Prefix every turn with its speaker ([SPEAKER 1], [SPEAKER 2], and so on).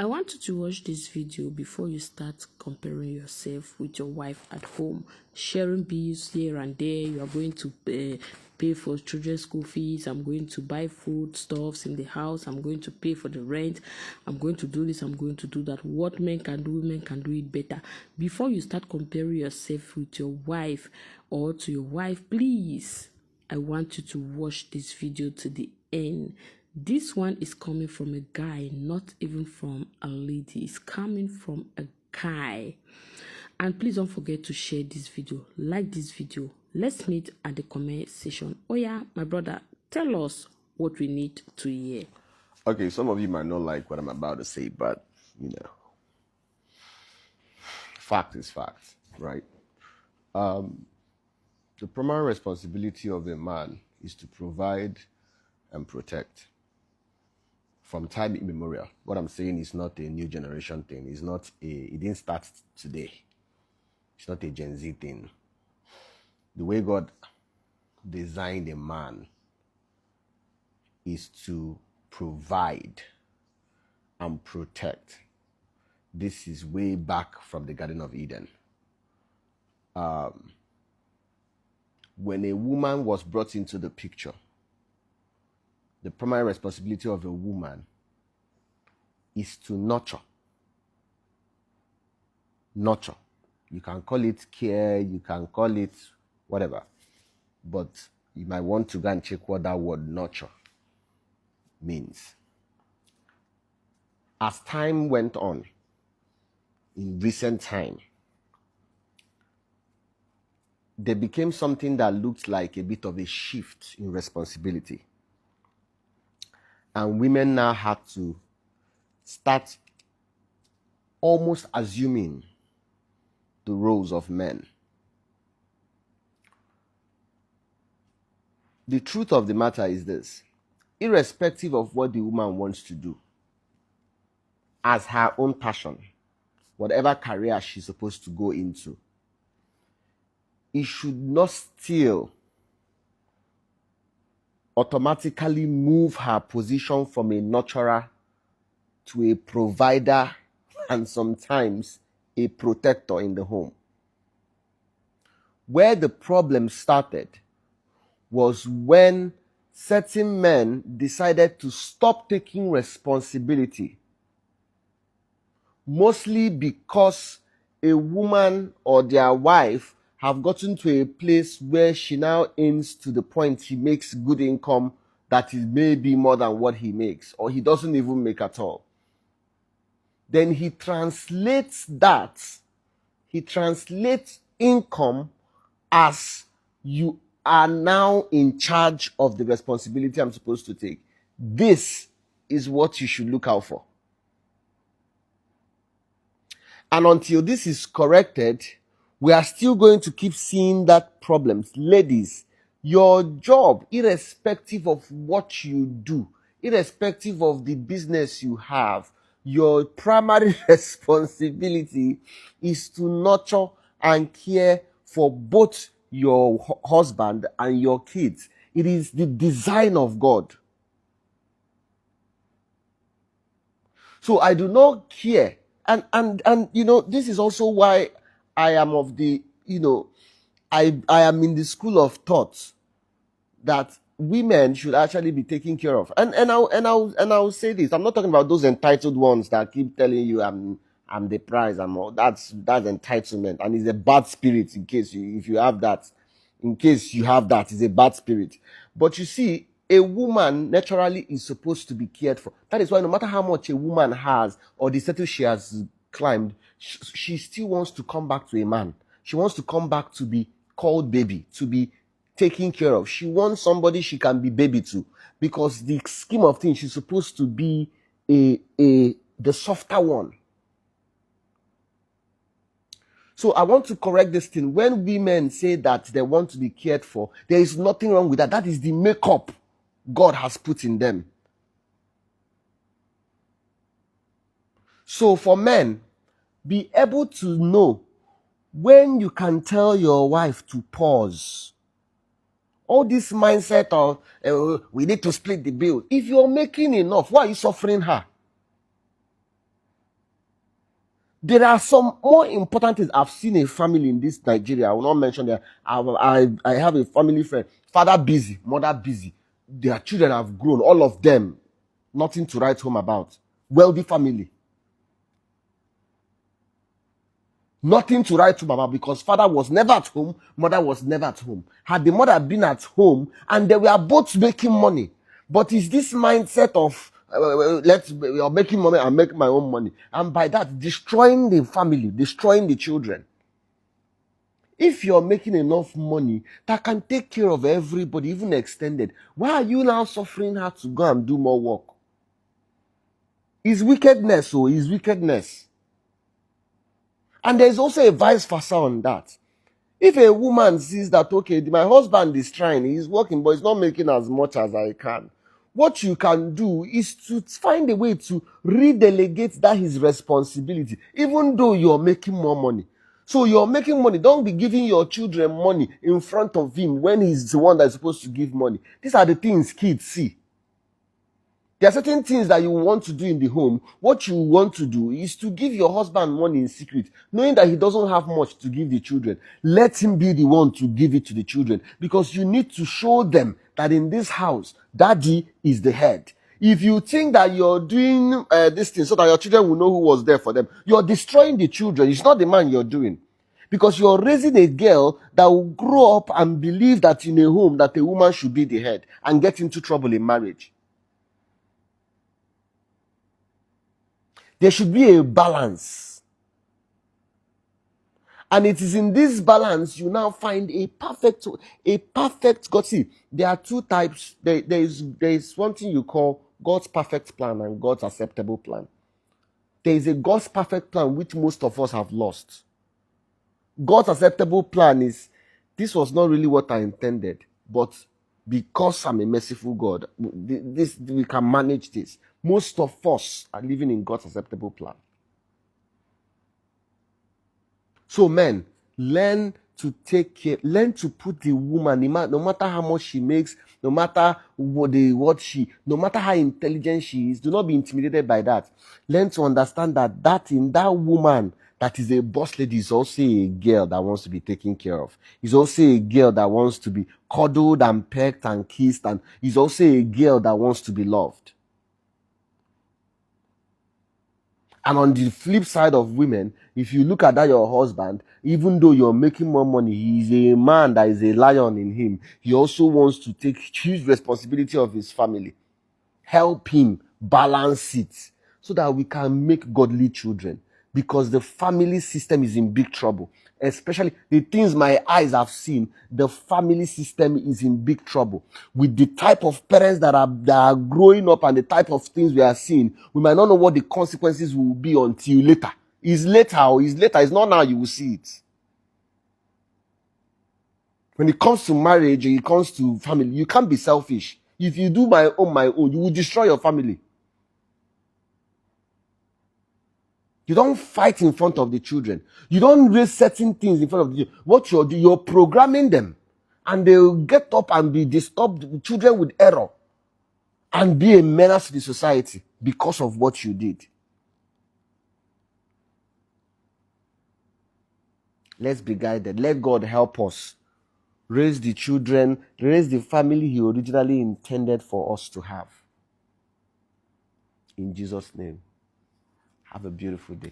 [SPEAKER 1] I want you to watch this video before you start comparing yourself with your wife at home, sharing bills here and there. You are going to pay for children's school fees. I'm going to buy food stuffs in the house. I'm going to pay for the rent. I'm going to do this. I'm going to do that. What men can do, women can do it better. Before you start comparing yourself with your wife or to your wife, please, I want you to watch this video to the end. This one is coming from a guy, not even from a lady. It's coming from a guy. And please don't forget to share this video, like this video. Let's meet at the comment section. Oh yeah, my brother, tell us what we need to hear.
[SPEAKER 2] Okay, some of you might not like what I'm about to say, but fact is fact, right? The primary responsibility of a man is to provide and protect. From time immemorial. What I'm saying is not a new generation thing. It didn't start today. It's not a Gen Z thing. The way God designed a man is to provide and protect. This is way back from the Garden of Eden. When a woman was brought into the picture, the primary responsibility of a woman is to nurture. Nurture. You can call it care, you can call it whatever. But you might want to go and check what that word nurture means. As time went on, in recent time, there became something that looked like a bit of a shift in responsibility. And women now had to start almost assuming the roles of men. The truth of the matter is this: irrespective of what the woman wants to do as her own passion, whatever career she's supposed to go into, it should not still automatically move her position from a nurturer to a provider and sometimes a protector in the home. Where the problem started was when certain men decided to stop taking responsibility, mostly because a woman or their wife have gotten to a place where she now earns to the point he makes good income that is maybe more than what he makes, or he doesn't even make at all. Then he translates income as you are now in charge of the responsibility I'm supposed to take. This is what you should look out for. And until this is corrected, we are still going to keep seeing that problems. Ladies, your job, irrespective of what you do, irrespective of the business you have, your primary responsibility is to nurture and care for both your husband and your kids. It is the design of God. So I do not care. And this is also why I am of the, I am in the school of thought that women should actually be taken care of. And I'll say this. I'm not talking about those entitled ones that keep telling you I'm the prize. I'm all that's entitlement, and it's a bad spirit. If you have that, it's a bad spirit. But you see, a woman naturally is supposed to be cared for. That is why no matter how much a woman has or the status she has climbed, she still wants to come back to a man. She wants to come back to be called baby, to be taken care of. She wants somebody she can be baby to, because the scheme of things, she's supposed to be the softer one. So I want to correct this thing. When women say that they want to be cared for, there is nothing wrong with that. That is the makeup God has put in them. So for men, be able to know when you can tell your wife to pause. All this mindset of we need to split the bill. If you're making enough, why are you suffering her? There are some more important things. I've seen a family in this Nigeria. I will not mention that. I have a family friend. Father busy, mother busy. Their children have grown, all of them. Nothing to write home about. Wealthy family. Nothing to write home about because father was never at home, mother was never at home. Had the mother been at home and they were both making money. But it's this mindset of we are making money and make my own money. And by that, destroying the family, destroying the children. If you're making enough money that can take care of everybody, even extended, why are you now suffering hard to go and do more work? It's wickedness, oh, it's wickedness. And there's also a vice versa on that. If a woman sees that, okay, my husband is trying, he's working, but he's not making as much as I can, what you can do is to find a way to redelegate that his responsibility, even though you're making more money. So you're making money. Don't be giving your children money in front of him when he's the one that's supposed to give money. These are the things kids see. There are certain things that you want to do in the home. What you want to do is to give your husband money in secret, knowing that he doesn't have much to give the children. Let him be the one to give it to the children because you need to show them that in this house, daddy is the head. If you think that you're doing this thing so that your children will know who was there for them, you're destroying the children. It's not the man you're doing. Because you're raising a girl that will grow up and believe that in a home that a woman should be the head and get into trouble in marriage. There should be a balance. And it is in this balance you now find a perfect God. See, there are two types. There is one thing you call God's perfect plan and God's acceptable plan. There is a God's perfect plan which most of us have lost. God's acceptable plan is, this was not really what I intended, but because I'm a merciful God, we can manage this. Most of us are living in God's acceptable plan. So men, learn to take care, learn to put the woman, no matter how much she makes, no matter no matter how intelligent she is, do not be intimidated by that. Learn to understand that in that woman that is a boss lady is also a girl that wants to be taken care of. Is also a girl that wants to be cuddled and pecked and kissed, and is also a girl that wants to be loved. And on the flip side of women, if you look at that your husband, even though you're making more money, he is a man that is a lion in him. He also wants to take huge responsibility of his family. Help him balance it so that we can make godly children. Because the family system is in big trouble. Especially the things my eyes have seen, the family system is in big trouble. With the type of parents that are growing up and the type of things we are seeing, we might not know what the consequences will be until later. It's later, it's not now you will see it. When it comes to marriage, or it comes to family, you can't be selfish. If you do my own, you will destroy your family. You don't fight in front of the children. You don't raise certain things in front of the children. What you're doing, you're programming them. And they'll get up and be disturbed, children with error. And be a menace to the society because of what you did. Let's be guided. Let God help us raise the children, raise the family He originally intended for us to have. In Jesus' name. Have a beautiful day.